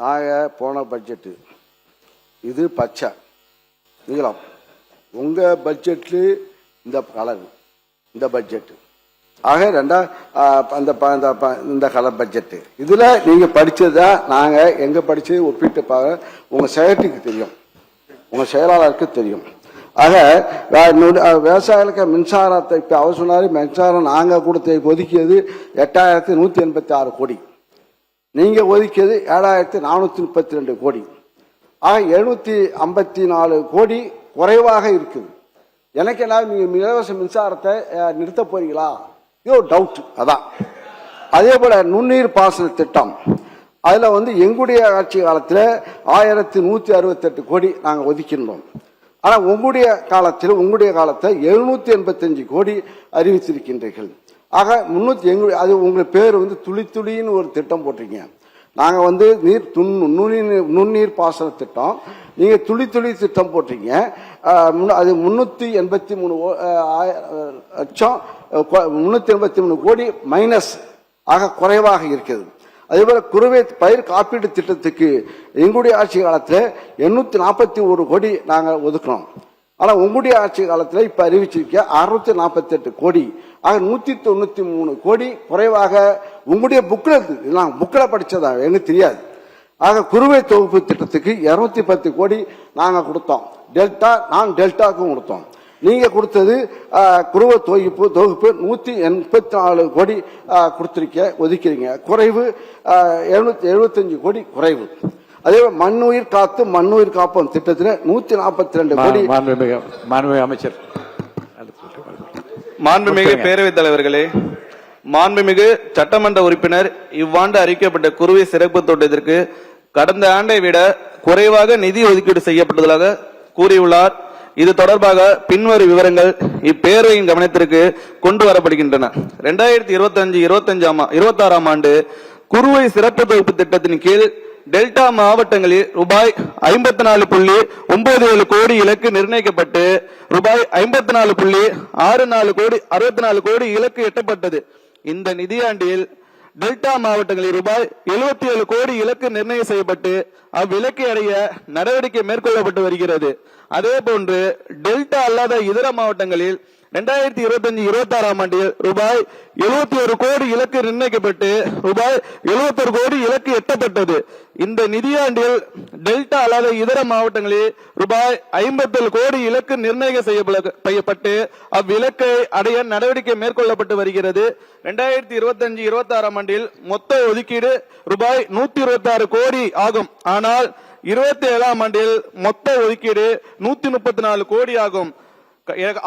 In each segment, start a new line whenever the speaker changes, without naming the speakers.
ஆக போன பட்ஜெட்டு இது பச்சை நீளம், உங்கள் பட்ஜெட்லு இந்த கலர், இந்த பட்ஜெட்டு ஆக இந்த கலர் பட்ஜெட்டு. இதில் நீங்கள் படித்ததா நாங்கள் எங்கே படித்தது ஒப்பிட்டு பார்க்க உங்கள் செக்ரட்டரிக்கு தெரியும், உங்கள் செயலாளருக்கு தெரியும். ஆக விவசாயிகளுக்கு மின்சாரத்தை இப்போ அவர் சொன்னார், மின்சாரம் நாங்கள் கொடுத்த ஒதுக்கியது 8186 கோடி, நீங்கள் ஒதுக்கியது 7432 கோடி. ஆக 754 கோடி குறைவாக இருக்குது. எனக்கு என்ன, நீங்கள் இலவச மின்சாரத்தை நிறுத்த போறீங்களா? இது ஒரு டவுட். அதான் அதே போல நுண்ணீர் பாசன திட்டம், அதில் எங்களுடைய ஆட்சி காலத்தில் 1168 கோடி நாங்கள் ஒதுக்கின்றோம். ஆனால் உங்களுடைய காலத்தில் 785 கோடி அறிவித்திருக்கின்றீர்கள். ஆக 300 அது உங்கள் பேர் துளி துளின்னு ஒரு திட்டம் போட்டிருக்கீங்க. நாங்கள் நுண்ணீர் பாசன திட்டம், நீங்கள் துளி துளி திட்டம் போட்டிருக்கீங்க. அது 383 கோடி மைனஸ் ஆக குறைவாக இருக்கிறது. அதே போல குறுவை பயிர் காப்பீட்டு திட்டத்துக்கு எங்களுடைய ஆட்சி காலத்தில் 841 கோடி நாங்கள் ஒதுக்கணும். ஆனால் உங்களுடைய ஆட்சி காலத்தில் இப்போ அறிவிச்சிருக்க 648 கோடி, ஆக 193 கோடி குறைவாக உங்களுடைய புக்கில் படித்ததா எனக்கு தெரியாது. ஆக குறுவை தொகுப்பு திட்டத்துக்கு 210 கோடி நாங்கள் கொடுத்தோம், டெல்டா நான் டெல்டாவுக்கும் கொடுத்தோம். நீங்கள் கொடுத்தது குறுவை தொகுப்பு 184 கோடி ஒதுக்கிறீங்க, குறைவு 775 கோடி குறைவு. அதே மண்ணுயிர் காத்து மண்ணுயிர் காப்போம் திட்டத்தில் 142 கோடி.
மாண்புமிகு அமைச்சர்.
மாண்புமிகு பேரவைத் தலைவர்களே, மாண்புமிகு சட்டமன்ற உறுப்பினர் இவ்வாண்டு அறிவிக்கப்பட்ட குறுவை சிறப்பு தோட்டத்திற்கு கடந்த ஆண்டை விட குறைவாக நிதி ஒதுக்கீடு செய்யப்பட்டதாக கூறியுள்ளார். இது தொடர்பாக பின்வரும் விவரங்கள் இப்பேரவையின் கவனத்திற்கு கொண்டு வரப்படுகின்றன. 2025-26 ஆண்டு குறுவை சிறப்பு தொகுப்பு திட்டத்தின் கீழ் டெல்டா மாவட்டங்களில் ரூபாய் 54.97 கோடி இலக்கு நிர்ணயிக்கப்பட்டு ரூபாய் 54.64 கோடி இலக்கு எட்டப்பட்டது. இந்த நிதியாண்டில் டெல்டா மாவட்டங்களில் ரூபாய் 77 கோடி இலக்கு நிர்ணயம் செய்யப்பட்டு அவ்விலக்கை அடைய நடவடிக்கை மேற்கொள்ளப்பட்டு வருகிறது. அதே போன்று டெல்டா அல்லாத இதர மாவட்டங்களில் 2025-26 ஆண்டில் ரூபாய் 71 கோடி இலக்கு நிர்ணயிக்கப்பட்டு ரூபாய் 71 கோடி இலக்கு எட்டப்பட்டது. இந்த நிதியாண்டில் டெல்டா அல்லாத இதர மாவட்டங்களில் ரூபாய் 57 கோடி இலக்கு நிர்ணயம் செய்யப்பட்டு அவ்விலக்கை அடைய நடவடிக்கை மேற்கொள்ளப்பட்டு வருகிறது. 2025-26 ஆண்டில் மொத்த ஒதுக்கீடு ரூபாய் 126 கோடி ஆகும். ஆனால் 27 ஆண்டில் மொத்த ஒதுக்கீடு 134 கோடி ஆகும்.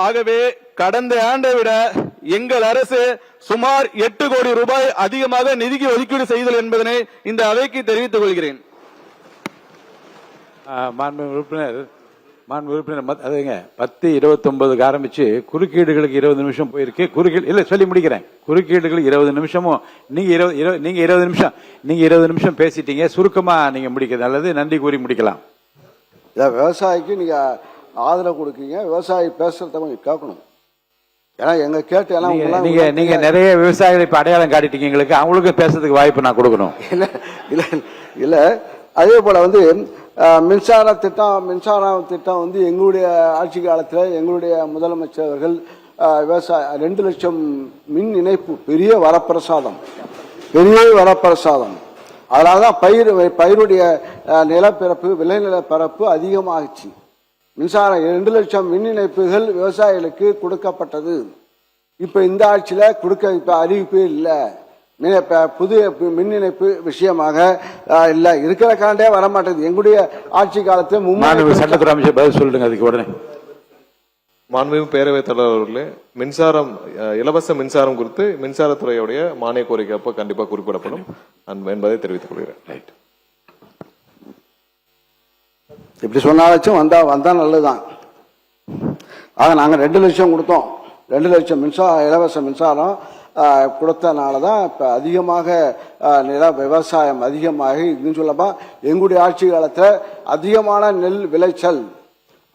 ஆகவே கடந்த ஆண்டை விட எங்கள் அரசு சுமார் 8 கோடி ரூபாய் அதிகமாக நிதிக்கு ஒதுக்கீடு செய்தல் என்பதனை இந்த அவைக்கு தெரிவித்துக் கொள்கிறேன்.
மாண்புமிகு உறுப்பினர் அதுங்க 10:29 ஆரம்பிச்சு குறுக்கீடுகளுக்கு 20 நிமிஷம் போயிருக்கு. இல்ல சொல்லி முடிக்கிறேன். குறுக்கீடுகளுக்கு 20 நிமிஷமும் நீங்க 20 நிமிஷம் பேசிட்டீங்க. சுருக்கமா நீங்க முடிக்கிறது நல்லது. நன்றி கூறி முடிக்கலாம்.
விவசாயிக்கு நீங்க ஆதரவு கொடுக்கீங்க, விவசாயி பேசுறத கொஞ்சம் கேட்கணும். ஏன்னா எங்க கேட்டு
நீங்க நிறைய விவசாயிகளை இப்ப அடையாளம் காட்டிட்டீங்க, எங்களுக்கு அவங்களுக்கு பேசுறதுக்கு வாய்ப்பு நான் கொடுக்கணும்.
இல்ல அதே போல மின்சார திட்டம் எங்களுடைய ஆட்சி காலத்தில் எங்களுடைய முதலமைச்சர் அவர்கள் விவசாய 2 லட்சம் மின் இணைப்பு பெரிய வரப்பிரசாதம். அதனாலதான் பயிருடைய நிலப்பரப்பு விளைநில பரப்பு அதிகமாகிச்சு. மின்சாரம் 2 லட்சம் மின் இணைப்புகள் விவசாயிகளுக்கு கொடுக்கப்பட்டது. இப்ப இந்த ஆட்சியில இப்ப அறிவிப்பே இல்லை. புதிய மின் இணைப்பு விஷயமாக இல்ல, இருக்கிற கரண்டே வரமாட்டேங்குது. எங்களுடைய ஆட்சி காலத்தில்
சட்டத்துறை அமைச்சர் பதில் சொல்லுங்க அதுக்கு உடனே.
மாண்புமிகு பேரவைத் தலைவர் அவர்களே, இலவச மின்சாரம் குறித்து மின்சாரத்துறையுடைய மானிய கோரிக்கை அப்ப கண்டிப்பா குறிப்பிடப்படும் என்பதை தெரிவித்துக் கொள்கிறேன்.
இப்படி சொன்னாலும் வந்தா நல்லதுதான். ஆக நாங்க 2 லட்சம் கொடுத்தோம். 2 லட்சம் இலவச மின்சாரம் கொடுத்தனாலதான் இப்ப அதிகமாக விவசாயம் அதிகமாகி இதுன்னு சொல்லப்பா எங்களுடைய ஆட்சி காலத்துல அதிகமான நெல் விளைச்சல்,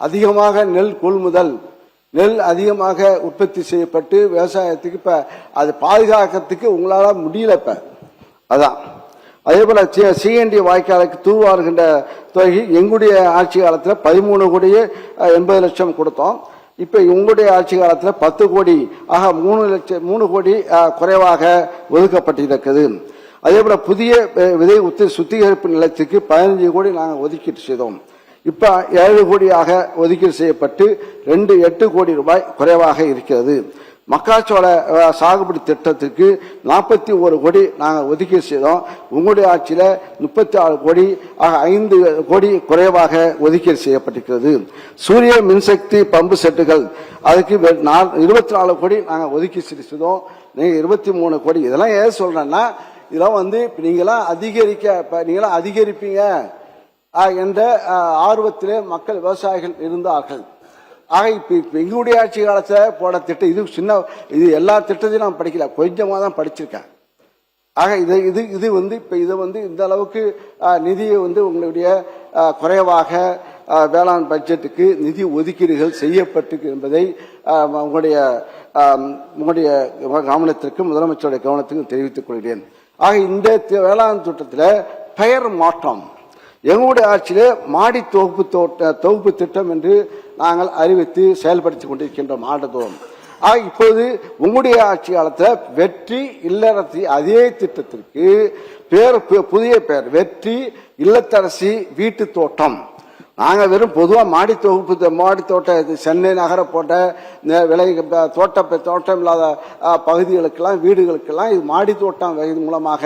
அதிகமாக நெல் கொள்முதல், நெல் அதிகமாக உற்பத்தி செய்யப்பட்டு விவசாயத்துக்கு இப்ப அது பாதுகாக்கிறதுக்கு உங்களால முடியல. இப்ப அதான் அதே போல சிஎன்டி வாய்க்காலுக்கு தூர்வாருகின்ற தொகை எங்களுடைய ஆட்சி காலத்தில் 13 கோடியே 80 லட்சம் கொடுத்தோம். இப்ப உங்களுடைய ஆட்சி காலத்தில் 10 கோடி ஆக 3 கோடி குறைவாக ஒதுக்கப்பட்டிருக்கிறது. அதே போல புதிய விதை சுத்திகரிப்பு நிலையத்துக்கு 15 கோடி நாங்கள் ஒதுக்கீடு செய்தோம். இப்ப 7 கோடியாக ஒதுக்கீடு செய்யப்பட்டு 8 கோடி ரூபாய் குறைவாக இருக்கிறது. மக்காச்சோள சாகுபடி திட்டத்திற்கு 41 கோடி நாங்கள் ஒதுக்கீடு செய்தோம். உங்களுடைய ஆட்சியில 36 கோடி ஆக 5 கோடி குறைவாக ஒதுக்கீடு செய்யப்பட்டிருக்கிறது. சூரிய மின்சக்தி பம்பு செட்டுகள் அதுக்கு 24 கோடி நாங்கள் ஒதுக்கீடு செய்தோம். நீங்க 23 கோடி. இதெல்லாம் ஏன் சொல்றேன்னா இதெல்லாம் நீங்களாம் அதிகரிப்பீங்க என்ற ஆர்வத்திலே மக்கள் விவசாயிகள் இருந்தார்கள். ஆக இப்ப எங்களுடைய ஆட்சி காலத்தில் போட திட்டம் இது எல்லா திட்டத்தையும் நான் படிக்கல, கொஞ்சமா தான் படிச்சிருக்கேன். ஆக இது இந்த அளவுக்கு நிதியை உங்களுடைய குறைவாக வேளாண் பட்ஜெட்டுக்கு நிதி ஒதுக்கீடுகள் செய்யப்பட்டிருக்கு என்பதை உங்களுடைய கவனத்திற்கும் முதலமைச்சருடைய கவனத்திற்கும் தெரிவித்துக் கொள்கிறேன். ஆக இந்த வேளாண் திட்டத்தில் பெயர் மாற்றம் எங்களுடைய ஆட்சியிலே மாடி தொகுப்பு திட்டம் என்று நாங்கள் அறிவித்து செயல்படுத்திக் கொண்டிருக்கின்றோம் ஆண்டுதோறும். இப்போது உங்களுடைய ஆட்சி காலத்தில் வெற்றி இல்லறசி அதே திட்டத்திற்கு புதிய பெயர் வெற்றி இல்லத்தரசி வீட்டு தோட்டம். நாங்கள் வெறும் பொதுவாக மாடி தோட்டம் சென்னை நகர போட்ட தோட்டம் இல்லாத பகுதிகளுக்கெல்லாம் வீடுகளுக்கெல்லாம் இது மாடி தோட்டம் மூலமாக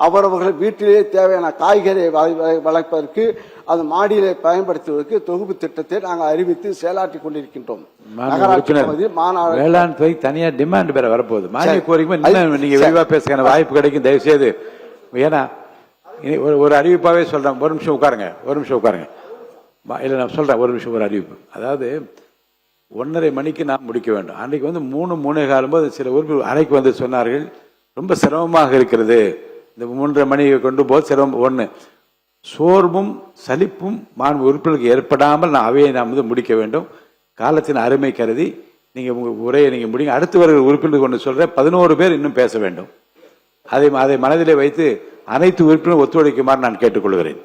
அவரவர்கள் வீட்டிலேயே தேவையான காய்கறியை வளர்ப்பதற்கு அந்த மாடியிலே பயன்படுத்துவதற்கு தொகுப்பு திட்டத்தை நாங்கள் அறிவித்து செயலாற்றி கொண்டிருக்கின்றோம்.
வேளாண் துறை தனியா டிமாண்ட் பெற வரப்போகுது. மானிய கோரிக்கை நீங்க விரிவா பேசுகிற வாய்ப்பு கிடைக்கும், தயவு செய்து. ஏன்னா ஒரு அறிவிப்பாவே சொல்றேன். ஒரு நிமிஷம் உட்காருங்க. இல்லை நான் சொல்றேன், ஒரு நிமிஷம். ஒரு அறிவிப்பு, அதாவது 1:30 மணிக்கு நான் முடிக்க வேண்டும். அன்றைக்கு 3:45 போது சில உறுப்பினர் அறைக்கு வந்து சொன்னார்கள், ரொம்ப சிரமமாக இருக்கிறது, இந்த 3:30 மணிக்கு கொண்டு போது சிரமம். ஒன்று, சோர்வும் சலிப்பும் உறுப்பினருக்கு ஏற்படாமல் அவையை நாம் முடிக்க வேண்டும். காலத்தின் அருமை கருதி நீங்க உங்க உரையை நீங்க முடிங்க. அடுத்து வருகிற உறுப்பினர் கொண்டு சொல்ற 11 பேர் இன்னும் பேச வேண்டும். அதை மனதிலே வைத்து அனைத்து உறுப்பினரும் ஒத்துழைக்குமாறு நான் கேட்டுக்கொள்கிறேன்.